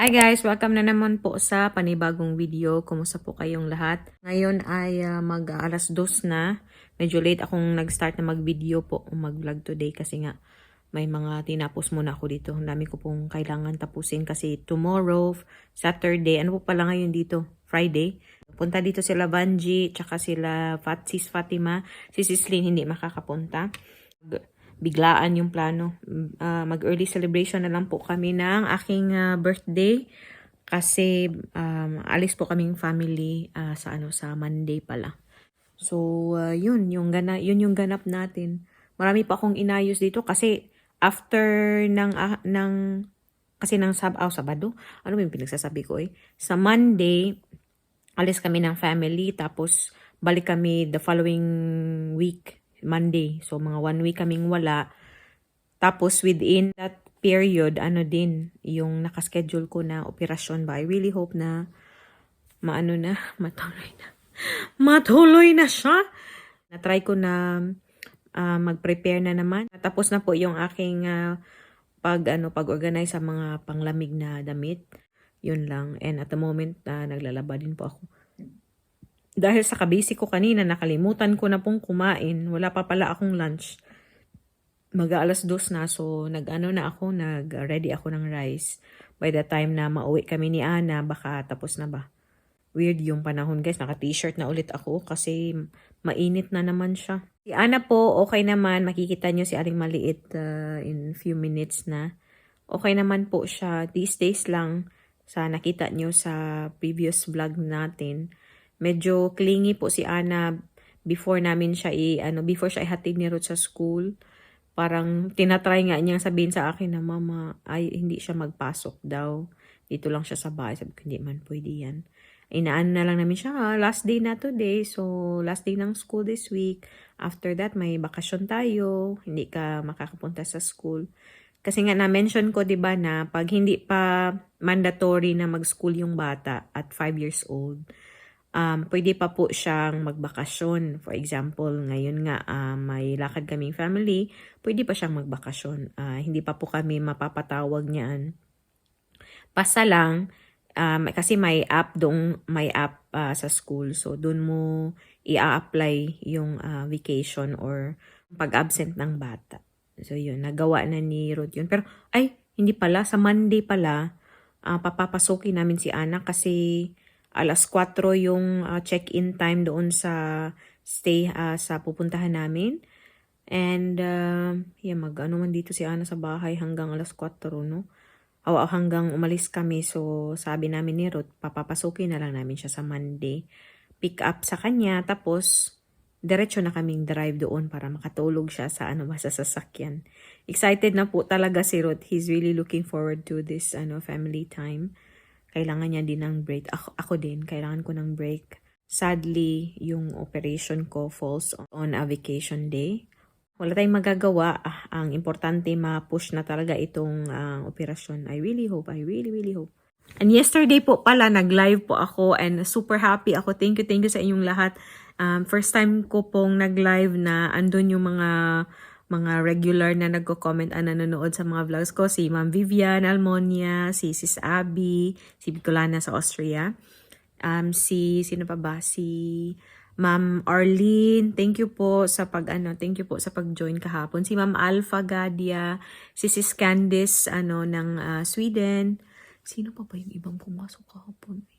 Hi guys! Welcome na naman po sa panibagong video. Kumusta po kayong lahat? Ngayon ay mag-alas 2 na. Medyo late akong nag-start na mag-video po, mag-vlog today kasi nga may mga tinapos muna ako dito. Ang dami ko pong kailangan tapusin kasi tomorrow, Saturday, ano po pala ngayon dito? Friday. Punta dito sila Vanji, tsaka sila Sis Fatima. Si Sislin hindi makakapunta. Biglaan yung plano. Mag-early celebration na lang po kami ng aking birthday kasi alis po kaming family sa Monday pala. So yun yung ganap natin. Marami pa akong inayos dito kasi after ng Sabado. Ano ba yung pinagsasabi ko sa Monday alis kami ng family tapos balik kami the following week. Monday. So, mga 1 week kaming wala. Tapos, within that period, yung nakaschedule ko na operasyon ba? I really hope na matuloy na siya. Na-try ko na mag-prepare na naman. Tapos na po yung aking pag-organize sa mga panglamig na damit. Yun lang. And at the moment, naglalaba din po ako. Dahil sa kabisi ko kanina, nakalimutan ko na pong kumain. Wala pa pala akong lunch. Mag-alas 2 na. So, nag-ready ako ng rice. By the time na mauwi kami ni Ana, baka tapos na ba? Weird yung panahon guys. Naka-t-shirt na ulit ako kasi mainit na naman siya. Si Ana po, okay naman. Makikita nyo si Aling Maliit in few minutes na. Okay naman po siya. These days lang sa nakita nyo sa previous vlog natin. Medyo clingy po si Ana before before siya ihatid ni Ruth sa school. Parang tinatry nga niyang sabihin sa akin na mama, ay hindi siya magpasok daw. Dito lang siya sa bahay. Sabi ko, hindi man pwede yan. Inaan na lang namin siya, last day na today. So, last day ng school this week. After that, may bakasyon tayo. Hindi ka makakapunta sa school. Kasi nga na-mention ko, diba, na pag hindi pa mandatory na mag-school yung bata at 5 years old, pwede pa po siyang magbakasyon. For example, ngayon nga may lakad kaming family, pwede pa siyang magbakasyon. Hindi pa po kami mapapatawag niyan. Basta lang, kasi may app sa school. So, doon mo i-apply yung vacation or pag-absent ng bata. So, yun. Nagawa na ni Ruth yun. Pero, hindi pala. Sa Monday pala, papapasukin namin si Ana kasi alas 4 yung check-in time doon sa sa pupuntahan namin. And, mag-ano man dito si Ana sa bahay hanggang alas 4, no? Hanggang umalis kami. So, sabi namin ni Ruth, papapasukin na lang namin siya sa Monday. Pick up sa kanya, tapos diretso na kaming drive doon para makatulog siya sa sa sasakyan. Excited na po talaga si Ruth. He's really looking forward to this family time. Kailangan niya din ng break. Ako din, kailangan ko ng break. Sadly, yung operation ko falls on a vacation day. Wala tayong magagawa. Ang importante, ma-push na talaga itong operasyon. I really hope. And yesterday po pala, nag-live po ako and super happy ako. Thank you sa inyong lahat. First time ko pong nag-live na andun yung mga regular na nagko-comment nanonood sa mga vlogs ko. Si Ma'am Vivian Almonia, si Sis Abby, si Bicolana sa Austria. Sino pa ba? Si Ma'am Arlene. Thank you po sa pag-join kahapon. Si Ma'am Alpha Gadia, si Sis Candice ng Sweden. Sino pa ba yung ibang pumasok kahapon?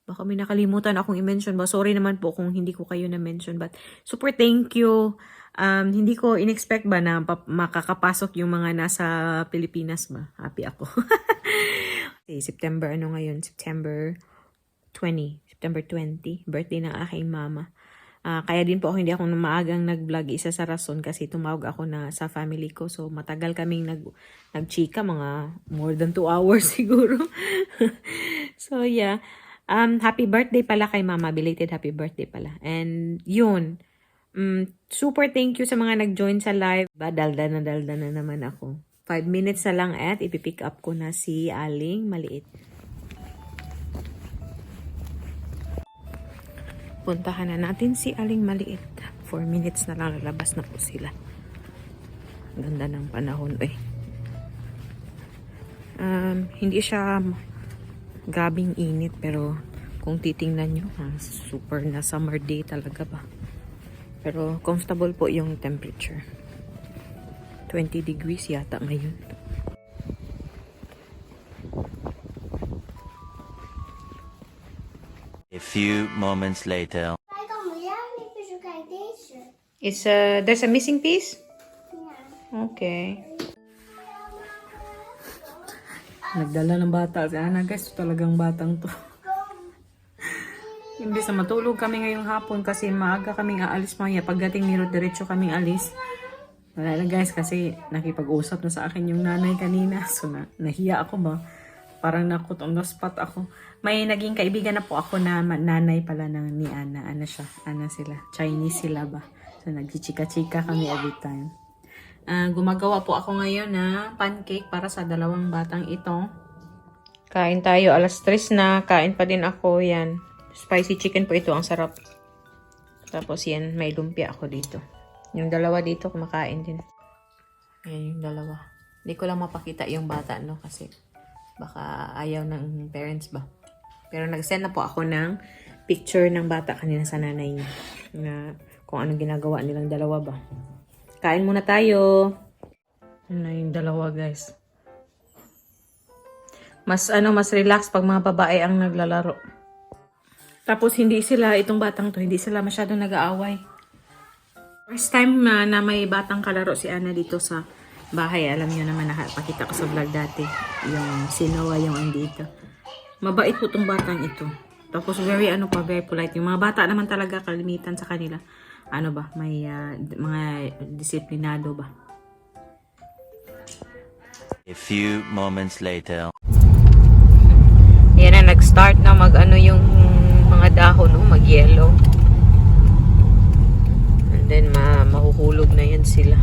Baka may nakalimutan akong i-mention ba. Sorry naman po kung hindi ko kayo na-mention. But super thank you. Hindi ko in-expect ba na makakapasok yung mga nasa Pilipinas ba. Happy ako. September 20. Birthday ng aking mama. Kaya din po hindi ako maagang nag-vlog. Isa sa rason kasi tumawag ako na sa family ko. So matagal kaming nag-chika. Mga more than 2 hours siguro. So yeah. Happy birthday pala kay mama. Belated happy birthday pala. And yun. Super thank you sa mga nag-join sa live. Dalda na naman ako. 5 minutes na lang at ipipick up ko na si Aling Maliit. Puntahan na natin si Aling Maliit. 4 minutes na lang, lalabas na po sila. Ganda ng panahon. Hindi siya Grabing init, pero kung titingnan nyo, super na summer day talaga ba. Pero comfortable po yung temperature. 20 degrees yata ngayon. A few moments later. Kijk allemaal, ja, niet zo kijk deze. Is there's a missing piece? Ja. Okay. Nagdala ng bata si Ana, guys. Talagang batang to. Imbis na matulog kami ngayong hapon kasi maaga kaming aalis mamaya. Pagdating ni Ruth, diretso kaming alis. Wala na guys kasi nakipag-usap na sa akin yung nanay kanina. So nahiya ako ba? Parang nakot on the spot ako. May naging kaibigan na po ako na nanay pala ni Ana. Ana siya. Ana sila. Chinese sila ba? So nagchichika-chika kami every time. Gumagawa po ako ngayon na pancake para sa dalawang batang ito. Kain tayo. Alas 3 na. Kain pa din ako. Yan. Spicy chicken po ito. Ang sarap. Tapos yan. May lumpia ako dito. Yung dalawa dito kumakain din. Ayan yung dalawa. Hindi ko lang mapakita yung bata, no? Kasi baka ayaw ng parents ba. Pero nag-send na po ako ng picture ng bata kanina sa nanay niya. Na kung anong ginagawa nilang dalawa ba. Kain muna tayo. Ano yung dalawa, guys. Mas relax pag mga babae ang naglalaro. Tapos itong batang to, hindi sila masyadong nag-aaway. First time na may batang kalaro si Ana dito sa bahay. Alam niyo naman, nakapakita ko sa vlog dati. Yung sinawa yung andito. Mabait po tong batang ito. Tapos very polite. Yung mga bata naman talaga kalimitan sa kanila. May mga disiplinado ba. A few moments later. Yan na, nag-start na yung mga dahon, mag-yellow. And then, mahuhulog na yan sila.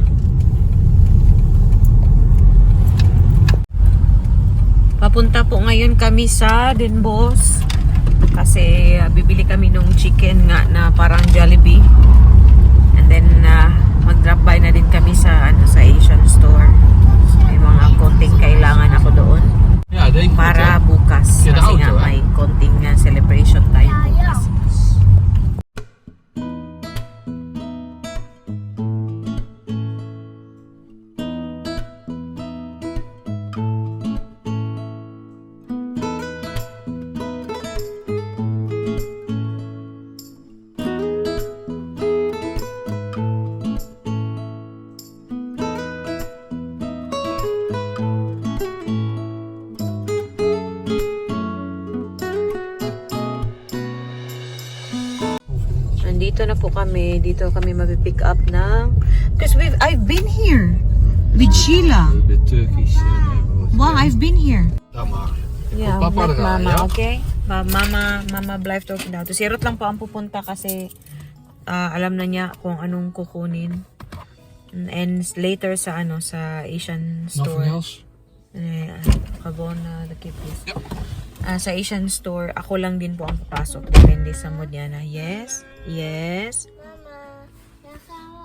Papunta po ngayon kami sa Denbos. Kasi bibili kami nung chicken nga na parang Jollibee. And then, mag-drop by na din kami sa Asian store. May mga konting kailangan ako doon. Para bukas. Kasi nga may konting celebration tayo bukas. Nandito na po kami. Dito kami mag-pick up ng... Because I've been here with Sheila. A bit Turkish neighborhood. Wow, I've been here. Tamam. Yeah, Papa met na, Mama, yeah? okay? Mama blijft ook daw. Si Ruth lang po ang pupunta kasi alam na niya kung anong kukunin. And later sa sa Asian store. Nothing else? Gewoon the kipis. Sa Asian store, ako lang din po ang papasok. Depende sa mood niya na. Yes? Yes? Mama, dan gaan we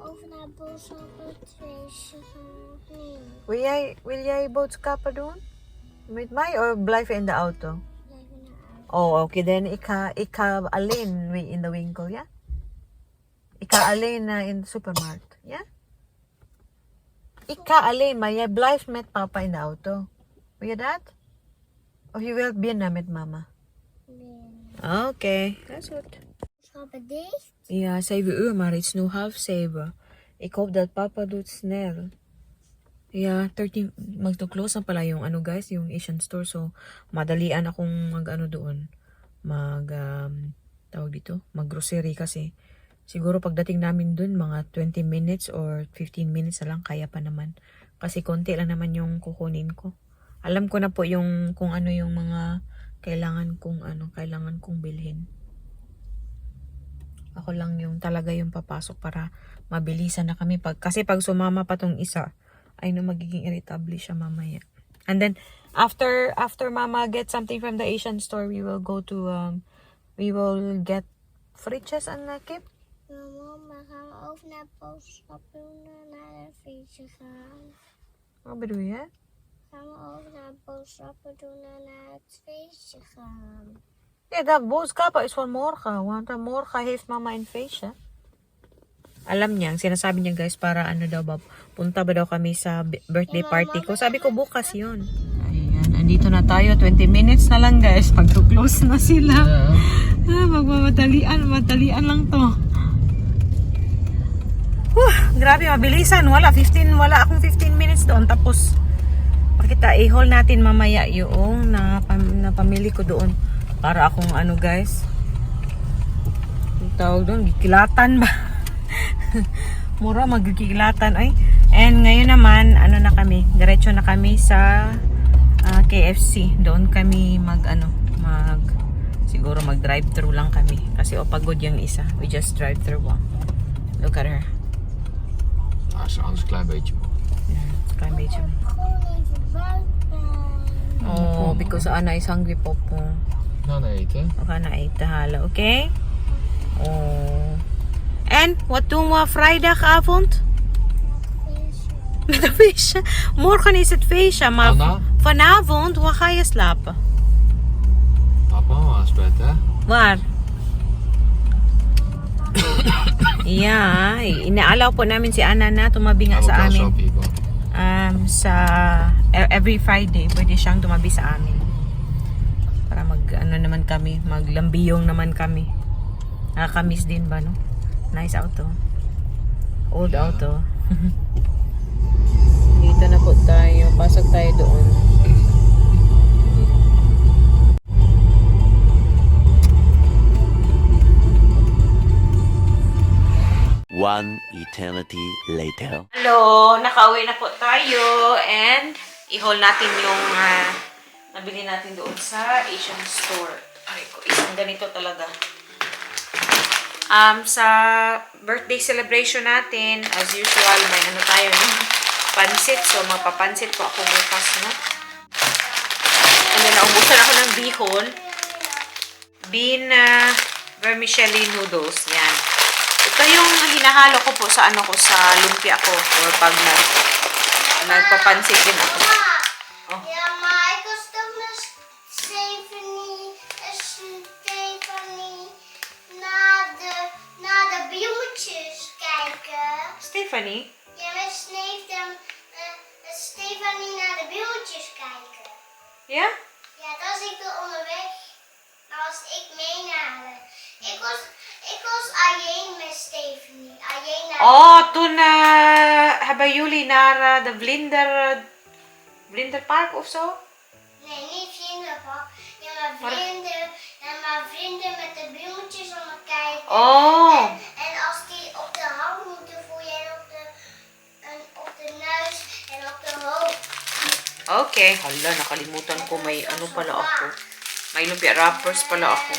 over naar boodschappenfeestje gaan. Wil jij boodschappen doen? Met mij of blijven in de auto? Blijven naar huis. Oh, oké. Dan ik ga alleen in de winkel, ja? Ik ga alleen in de supermarkt, ja? Ik ga alleen, maar jij blijft met papa in de auto. Wil je dat? Of je wilt binnen met mama? Nee. Oké, dat is goed. Schappen dicht. Ja, 7 uur, maar het is nu 6:30. Ik hoop dat papa doet snel. Ja, 13, mag-close na pala yung guys, yung Asian store. So, madalian akong doon. Tawag dito, mag-grocery kasi. Siguro pagdating namin dun, mga 20 minutes or 15 minutes na lang, kaya pa naman. Kasi konti lang naman yung kukunin ko. Alam ko na po yung kung ano yung mga kailangan kong bilhin. Ako lang yung talaga yung papasok para mabilisan na kami. Kasi pag sumama pa tong isa, ay magiging irritable siya mamaya. And then, after mama get something from the Asian store, we will go to, we will get frietjes en kip. Mama, gaan we over naar boodschappen doen en naar een feestje gaan. Wat bedoel je? gaan we ook naar boodschappen doen en naar het feestje gaan. Ja, dat boodschappen is van morgen. Want morgen heeft mama een feestje. Alam niya, sinasabi niya guys, para ano daw ba, punta ba daw kami sa birthday party ko. Sabi ko bukas yun. Ayan, andito na tayo. 20 minutes na lang guys. Mag-close na sila. Magmamadalian lang to. Grabe, mabilisan. Wala akong 15 minutes doon. Tapos, pakita, i-haul natin mamaya yung napamili ko doon. Para akong ano guys. Yung tawag doon, gikilatan ba? Mura, magkikilatan. Ay. And ngayon naman, ano na kami, diretso na kami sa KFC. Doon kami siguro mag-drive-thru lang kami. Kasi pagod yung isa. We just drive-thru. Wow. Look at her. Ze anders een klein beetje. Klein beetje. Gewoon even buiten. Oh, because Anna is hungry, Popo. Gaan eten. We gaan eten halen, oké? Oh. En, wat doen we vrijdagavond? Met een feestje. Morgen is het feestje, maar Anna? vanavond, waar ga je slapen? Papa, mama is bed, hè? Waar? Ja, inaalaw po namin si Anna na tumabi nga sa amin. Every Friday, pwede siyang tumabi sa amin. Para naman kami, maglambiyong naman kami. Nakakamiss din ba, no? Nice auto. Old auto. Dito na po tayo. Pasok tayo doon. One eternity later. Hello! Nakauwi na po tayo. And i-haul natin yung nabili natin doon sa Asian store. Ay ko, isang ganito talaga. Sa birthday celebration natin, as usual, may ano tayo, no? Pansit. So, magpapansit po ako bukas, no? And then, naubusan ako ng bihon. Bean vermicelli noodles. Yan. Ito yung hinahalo ko po sa sa lumpia ko. Or pag nagpapansit din ako. Oh. Ja, maar ik was toch met Stephanie naar de bloemetjes kijken. Stephanie? Ja, met Stephanie naar de bloemetjes kijken. Ja? Ja, dat was ik er onderweg. Dat was ik meenhalen. Ik was alleen met Stephanie. Alleen naar Oh, toen hebben jullie naar de Vlinderpark of zo? Nee, niet vriendenpak. Ja, mijn vrienden met de bloemetjes aan het kijken. Oh. En als die op de hand moeten, voel je op de neus en op de hoofd. Okay. Hala, nakalimutan ko may ano pala ako. May lumpia wrappers pala ako.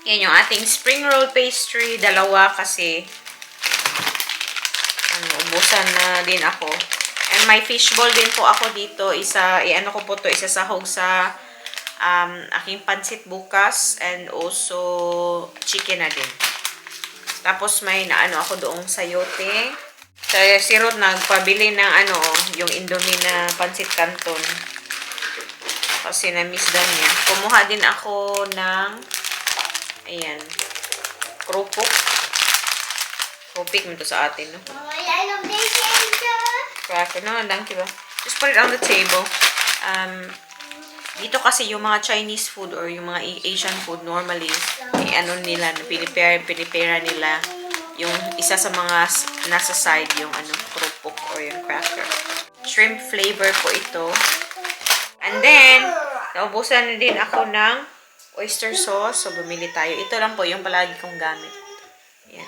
Yan yung ating spring roll pastry. Dalawa kasi ubusan na din ako. And may fishball din po ako dito. Ano ko po to, isasahog sa aking pansit bukas. And also chicken na din. Tapos may naano ako doong sayote. Si Rod nagpabili ng yung Indomie na pansit canton. Kasi na-miss daw niya. Kumuha din ako ng ayan, krupok. Krupik mo to sa atin, no? Mama, jij nog deze eten? Cracker. No, thank you. Just put it on the table. Dito kasi yung mga Chinese food or yung mga Asian food normally, nila, pinipera nila yung isa sa mga nasa side yung krupok or yung cracker. Shrimp flavor po ito. And then, naubusan na din ako ng oyster sauce. So, bumili tayo. Ito lang po yung palagi kong gamit. Ayan.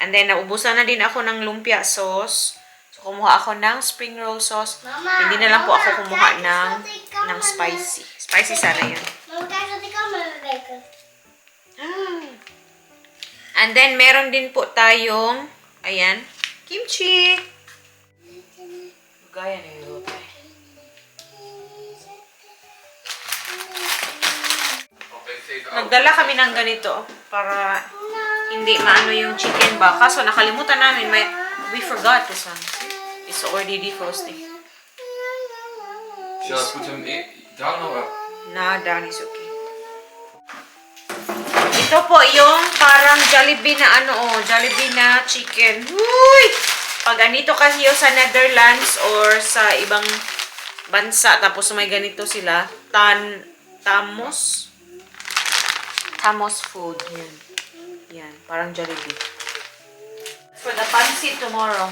And then, naubusan na din ako ng lumpia sauce. So, kumuha ako ng spring roll sauce. Mama, Hindi na lang po ako kumuha kijk eens wat ik kan ng met spicy. Spicy sana yun. Mama, kijk wat ik kan met mijn beker. And then, meron din po tayong, ayan, kimchi. Gaya na yun. Nagdala kami ng ganito para hindi maano yung chicken ba. Kaso nakalimutan namin, we forgot this one. It's already defrosting. Shall I put them down or up? No, down is okay. Ito po yung parang Jollibee na Jollibee na chicken. Uy! Pag ganito kayo sa Netherlands or sa ibang bansa, tapos may ganito sila, Tamos food. Yan. Yan, parang Jollibee. For the pancit tomorrow.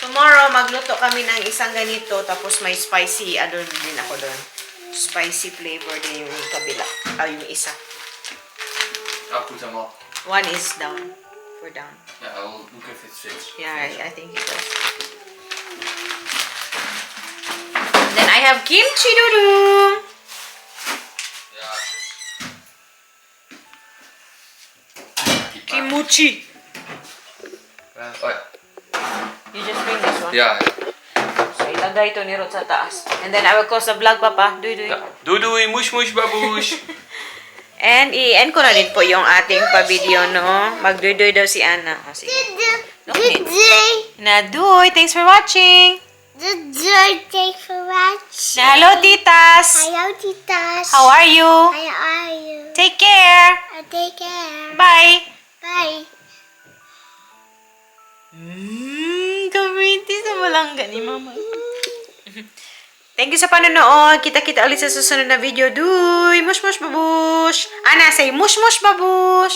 Tomorrow, magluto kami ng isang ganito, tapos may spicy, din ako doon. Spicy flavor din yung kabila. Yung isa. I'll put them up. One is down. For down. Yeah, I'll look if it fits. Yeah, I think it does. Then I have kimchi dudung. Yeah. Kimuchi. Oh, You just bring this one. yeah. So, ilagay ito ni Ruth sa taas. And then I will close the vlog, Papa. Duy. Doei doei, mush mush babush. And i-end ko na din po yung ating pa-video, no? Magduy-duy daw si Anna. O, sige. Naduy. Thanks for watching. Thanks for watching. Hello, titas. Hello, titas. How are you? How are you? Take care. Take care. Bye. Bye. Gamitin sa malangga ni Mama. Thank you sa panonood. Kita-kita ulit sa susunod na video. Duy! Mush mush babush! Ana, say mush mush babush!